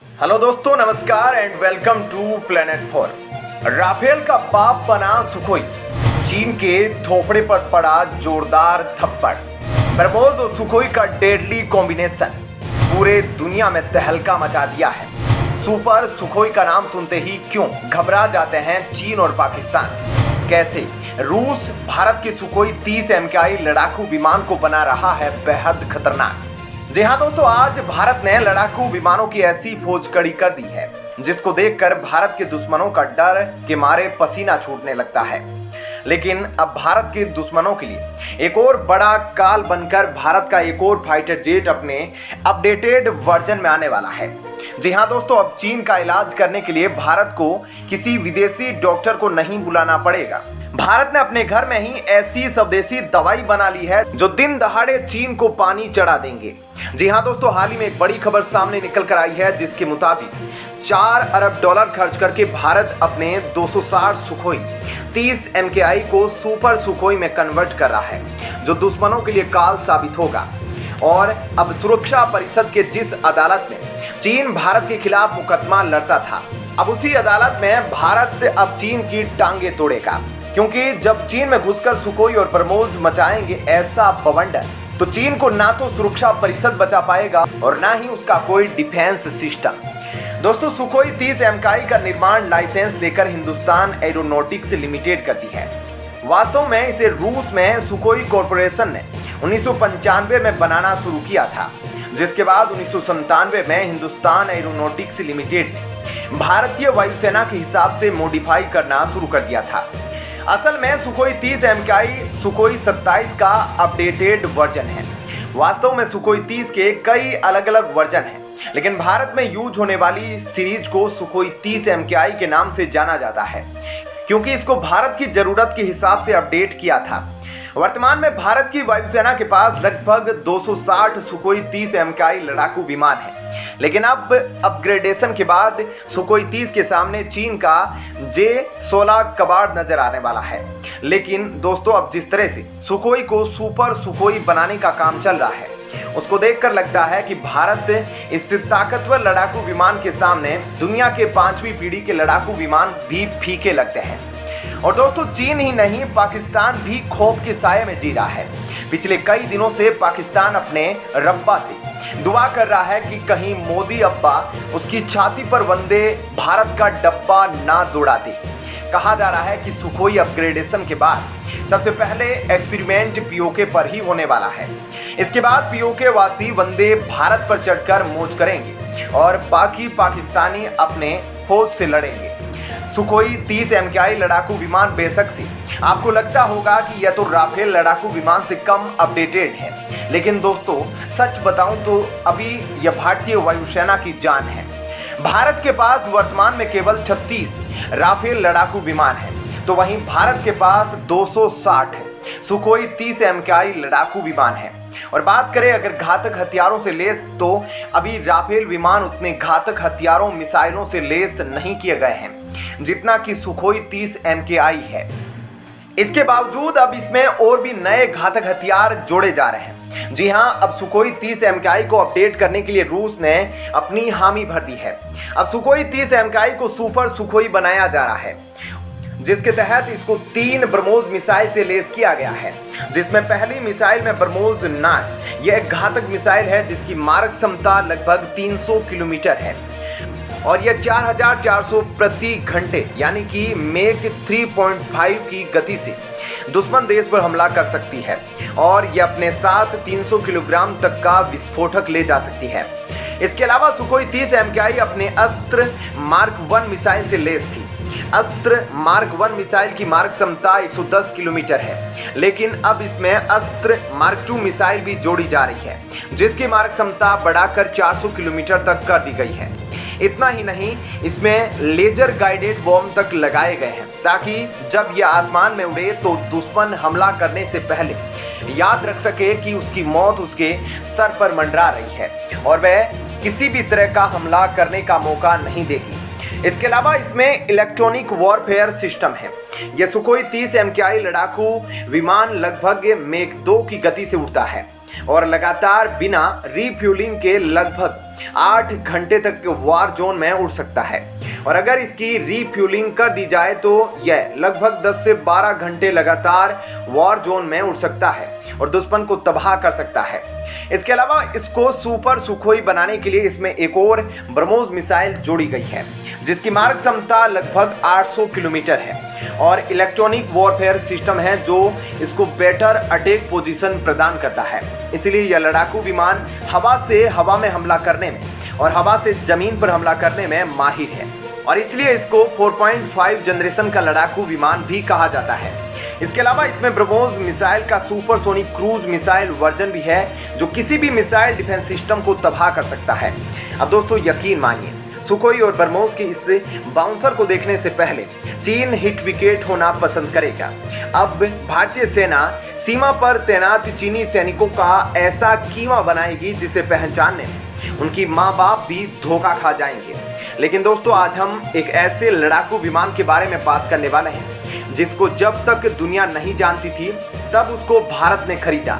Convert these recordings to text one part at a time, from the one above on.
Hello दोस्तों, नमस्कार and welcome to planet 4। Rafale का बाप बना सुखोई, चीन के थोपड़े पर पड़ा जोरदार थप्पड़। ब्रह्मोस और सुखोई का डेडली कॉम्बिनेशन पूरे दुनिया में तहलका मचा दिया है। सुपर सुखोई का नाम सुनते ही क्यों घबरा जाते हैं चीन और पाकिस्तान? कैसे रूस भारत के सुखोई 30 MKI लड़ाकू विमान को बना रहा है बेहद खतरनाक। जी हाँ दोस्तों, आज भारत ने लड़ाकू विमानों की ऐसी फौज कड़ी कर दी है जिसको देखकर भारत के दुश्मनों का डर के मारे पसीना छूटने लगता है। लेकिन अब भारत के दुश्मनों के लिए एक और बड़ा काल बनकर भारत का एक और फाइटर जेट अपने अपडेटेड वर्जन में आने वाला है। जी हाँ दोस्तों, अब चीन का इलाज करने के लिए भारत को किसी विदेशी डॉक्टर को नहीं बुलाना पड़ेगा। भारत ने अपने घर में ही ऐसी स्वदेशी दवाई बना ली है जो दिन दहाड़े चीन को पानी चढ़ा देंगे। जी हाँ दोस्तों, हाल ही में एक बड़ी खबर सामने निकल कर आई है जिसके मुताबिक $4 अरब खर्च करके भारत अपने 260 सुखोई 30 MKI को सुपर सुखोई में कन्वर्ट कर रहा है, जो दुश्मनों के लिए काल साबित होगा। और अब सुरक्षा परिषद के जिस अदालत में चीन भारत के खिलाफ मुकदमा लड़ता था, अब उसी अदालत में भारत अब चीन की टांगे तोड़ेगा। क्योंकि जब चीन में घुसकर सुखोई और ब्रह्मोस मचाएंगे ऐसा बवंडर, तो चीन को ना तो सुरक्षा परिषद बचा पाएगा और ना ही उसका कोई डिफेंस सिस्टम। दोस्तों, सुखोई 30 MKI का निर्माण लाइसेंस लेकर हिंदुस्तान एरोनॉटिक्स लिमिटेड करती है। वास्तव में इसे रूस में सुखोई कॉरपोरेशन ने 1995 में बनाना शुरू किया था, जिसके बाद 1997 में हिंदुस्तान एरोनॉटिक्स लिमिटेड ने भारतीय वायुसेना के हिसाब से मॉडिफाई करना शुरू कर दिया था। असल में सुखोई 30 MKI सुखोई 27 का अपडेटेड वर्जन है। वास्तव में सुखोई 30 के कई अलग अलग वर्जन हैं, लेकिन भारत में यूज होने वाली सीरीज को सुखोई 30 MKI के नाम से जाना जाता है, क्योंकि इसको भारत की जरूरत के हिसाब से अपडेट किया था। वर्तमान में भारत की वायुसेना के पास लगभग 260 सुखोई 30 MKI लड़ाकू विमान है, लेकिन अब अपग्रेडेशन के बाद सुखोई 30 के सामने चीन का J-16 कबाड़ नजर आने वाला है। लेकिन दोस्तों, अब जिस तरह से सुखोई को सुपर सुखोई बनाने का काम चल रहा है, उसको देखकर लगता है कि भारत इस ताकतवर लड़ाकू विमान के सामने दुनिया के 5वीं पीढ़ी के लड़ाकू विमान भी फीके लगते हैं। और दोस्तों, चीन ही नहीं, पाकिस्तान भी खौफ के साये में जी रहा है। पिछले कई दिनों से पाकिस्तान अपने रब्बा से दुआ कर रहा है कि कहीं मोदी अब्बा उसकी छाती पर वंदे भारत का डब्बा ना दौड़ा दे। कहा जा रहा है कि सुखोई अपग्रेडेशन के बाद सबसे पहले एक्सपेरिमेंट पीओके पर ही होने वाला है। इसके बाद पीओके वासी वंदे भारत पर चढ़कर मौज करेंगे और बाकी पाकिस्तानी अपने फौज से लड़ेंगे। सुखोई 30 MKI लड़ाकू विमान बेशक से आपको लगता होगा कि यह तो राफेल लड़ाकू विमान से कम अपडेटेड है, लेकिन दोस्तों सच बताऊं तो अभी यह भारतीय वायुसेना की जान है। भारत के पास वर्तमान में केवल 36 राफेल लड़ाकू विमान है, तो वहीं भारत के पास 260 सुखोई 30 MKI लड़ाकू विमान है। और बात करें अगर घातक हथियारों से लेस, तो अभी राफेल विमान उतने घातक हथियारों मिसाइलों से लेस नहीं किए गए हैं जितना कि सुखोई 30 MKI है। इसके बावजूद अब इसमें और भी नए घातक हथियार जोड़े जा रहे हैं। जी हाँ, अब सुखोई 30 MKI को अपडेट करने के लिए रूस ने अपनी हामी भर दी है। अब सुखोई 30 MKI को सुपर सुखोई बनाया जा रहा है, जिसके तहत इसको 3 ब्रह्मोस मिसाइल से लेस किया गया है, जिसमें पहली मिसाइल में ब्रह्मोस 9 यह एक घातक मिसाइल है जिसकी मारक क्षमता लगभग 300 किलोमीटर है और यह 4400 प्रति घंटे यानी कि मेक 3.5 की गति से दुश्मन देश पर हमला कर सकती है और यह अपने साथ 300 किलोग्राम तक का विस्फोटक ले जा सकती है। इसके अलावा सुखोई 30 MKI अपने अस्त्र मार्क 1 मिसाइल से लेस थी। अस्त्र मार्क 1 मिसाइल की मारक क्षमता 110 किलोमीटर है, लेकिन अब इसमें अस्त्र मार्क 2 मिसाइल भी जोड़ी जा रही है, जिसकी मारक क्षमता बढ़ाकर 400 किलोमीटर तक कर दी गई है। इतना ही नहीं, इसमें लेजर गाइडेड बॉम्ब तक लगाए गए हैं ताकि जब यह आसमान में उड़े तो दुश्मन हमला करने से पहले याद रख सके कि उसकी मौत उसके सर पर मंडरा रही है और वह किसी भी तरह का हमला करने का मौका नहीं देगी। इसके अलावा इसमें इलेक्ट्रॉनिक वॉरफेयर सिस्टम है। यह सुखोई 30 MKI लड़ाकू विमान लगभग मेक 2 की गति से उड़ता है और लगातार बिना रिफ्यूलिंग के लगभग 8 घंटे तक वॉर जोन में उड़ सकता है और अगर इसकी रीफ्यूलिंग कर दी जाए तो यह लगभग 10 से 12 घंटे लगातार वॉर जोन में उड़ सकता है और दुश्मन को तबाह कर सकता है। इसके अलावा इसको सुपर सुखोई बनाने के लिए इसमें एक और ब्रह्मोस मिसाइल जोड़ी गई है जिसकी मारक क्षमता लगभग 800 किलोमीटर है और इलेक्ट्रॉनिक वॉरफेयर सिस्टम है जो इसको बेटर अटैक पोजीशन प्रदान करता है। इसलिए यह लड़ाकू विमान हवा से हवा में हमला करने में और हवा से जमीन पर हमला करने में माहिर है और इसलिए इसको 4.5 जनरेशन का लड़ाकू विमान भी कहा जाता है। इसके अलावा इसमें ब्रह्मोस मिसाइल का सुपरसोनिक क्रूज मिसाइल वर्जन भी है जो किसी भी मिसाइल डिफेंस सिस्टम को तबाह कर सकता है। अब दोस्तों यकीन मानिए, सुखोई और ब्रह्मोस के इस बाउंसर को देखने से पहले चीन हिट विकेट होना पसंद करेगा। अब भारतीय सेना सीमा पर तैनात चीनी सैनिकों का ऐसा कीमा बनाएगी जिसे पहचानने में उनकी माँ बाप भी धोखा खा जाएंगे। लेकिन दोस्तों आज हम एक ऐसे लड़ाकू विमान के बारे में बात करने वाले हैं जिसको जब तक दुनिया नहीं जानती थी तब उसको भारत ने खरीदा।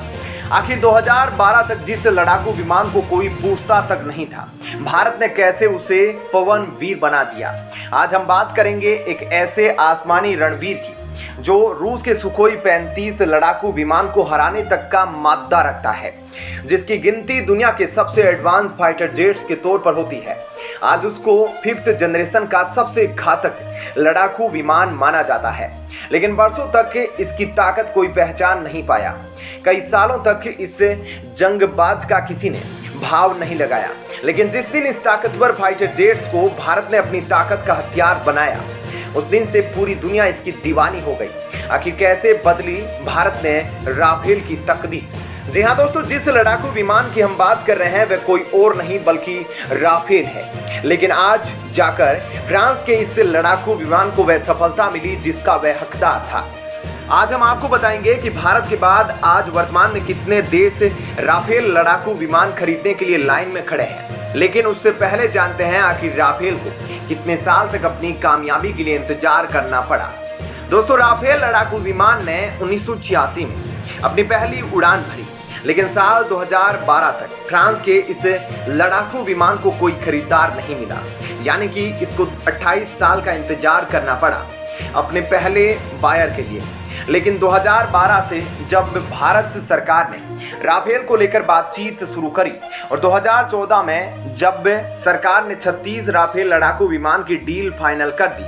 आखिर 2012 तक जिस लड़ाकू विमान को कोई पूछता तक नहीं था, भारत ने कैसे उसे पवन वीर बना दिया। आज हम बात करेंगे एक ऐसे आसमानी रणवीर की जो रूस के सुखोई 35 लड़ाकू विमान को हराने तक का मादा रखता है, जिसकी गिनती दुनिया के सबसे एडवांस फाइटर जेट्स के तौर पर होती है। आज उसको 5th जनरेशन का सबसे घातक लड़ाकू विमान माना जाता है, लेकिन वर्षों तक इसकी ताकत कोई पहचान नहीं पाया। कई सालों तक इस जंगबाज का किसी ने भाव नहीं लगाया, लेकिन जिस दिन इस ताकतवर फाइटर जेट्स को भारत ने अपनी ताकत का हथियार बनाया, उस दिन से पूरी दुनिया इसकी दीवानी हो गई। आखिर कैसे बदली भारत ने राफेल की तकदीर। जी हाँ दोस्तों, जिस लड़ाकू विमान की हम बात कर रहे हैं वह कोई और नहीं बल्कि राफेल है। लेकिन आज जाकर फ्रांस के इस लड़ाकू विमान को वह सफलता मिली जिसका वह हकदार था। आज हम आपको बताएंगे कि भारत के बाद आज वर्तमान में कितने देश राफेल लड़ाकू विमान खरीदने के लिए लाइन में खड़े हैं। लेकिन उससे पहले जानते हैं आखिर राफेल को कितने साल तक अपनी कामयाबी के लिए इंतजार करना पड़ा। दोस्तों राफेल लड़ाकू विमान ने 1986 में अपनी पहली उड़ान भरी, लेकिन साल 2012 तक फ्रांस के इस लड़ाकू विमान को कोई खरीदार नहीं मिला, यानी कि इसको 28 साल का इंतजार करना पड़ा अपने पहले बायर के लिए। लेकिन 2012 से जब भारत सरकार ने राफेल को लेकर बातचीत शुरू करी और 2014 में जब सरकार ने 36 राफेल लड़ाकू विमान की डील फाइनल कर दी,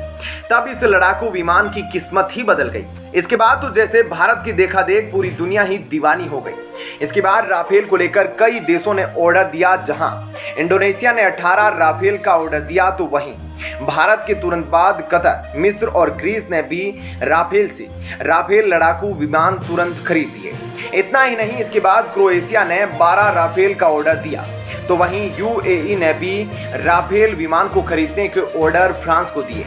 तब इस लड़ाकू विमान की किस्मत ही बदल गई। इसके बाद तो जैसे भारत की देखा देख पूरी दुनिया ही दीवानी हो गई। इसके बाद राफेल को लेकर कई देशों ने ऑर्डर दिया। जहां इंडोनेशिया ने 18 राफेल का ऑर्डर दिया, तो वहीं भारत के तुरंत बाद कतर, मिस्र और ग्रीस ने भी राफेल से राफेल लड़ाकू विमान तुरंत खरीद लिए। इतना ही नहीं, इसके बाद क्रोएशिया ने 12 राफेल का ऑर्डर दिया, तो वहीं यूएई ने भी राफेल विमान को खरीदने के ऑर्डर फ्रांस को दिए।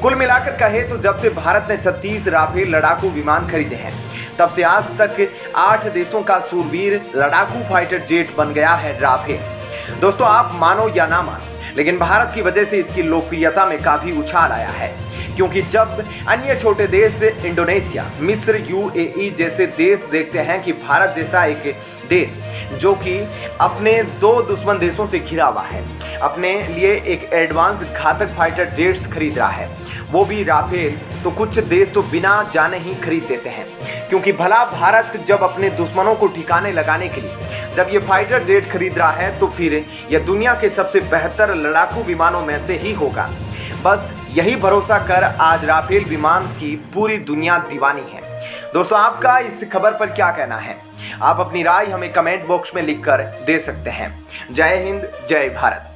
कुल मिलाकर कहे तो जब से भारत ने 36 राफेल लड़ाकू विमान खरीदे हैं, तब से आज तक 8 देशों का सूरवीर लड़ाकू फाइटर जेट बन गया है राफेल। दोस्तों आप मानो या ना मानो, लेकिन भारत की वजह से इसकी लोकप्रियता में काफी उछाल आया है, क्योंकि जब अन्य छोटे देश इंडोनेशिया, मिस्र, यूएई जैसे देश देखते हैं कि भारत जैसा एक देश जो कि अपने 2 दुश्मन देशों से घिरा हुआ है, अपने लिए एक एडवांस घातक फाइटर जेट्स खरीद रहा है, वो भी राफेल, तो कुछ देश तो बिना जाने ही खरीद लेते हैं। क्योंकि भला भारत जब अपने दुश्मनों को ठिकाने लगाने के लिए जब ये फाइटर जेट खरीद रहा है, तो फिर यह दुनिया के सबसे बेहतर लड़ाकू विमानों में से ही होगा। बस यही भरोसा कर आज राफेल विमान की पूरी दुनिया दीवानी है। दोस्तों आपका इस खबर पर क्या कहना है? आप अपनी राय हमें कमेंट बॉक्स में लिखकर दे सकते हैं। जय हिंद, जय भारत।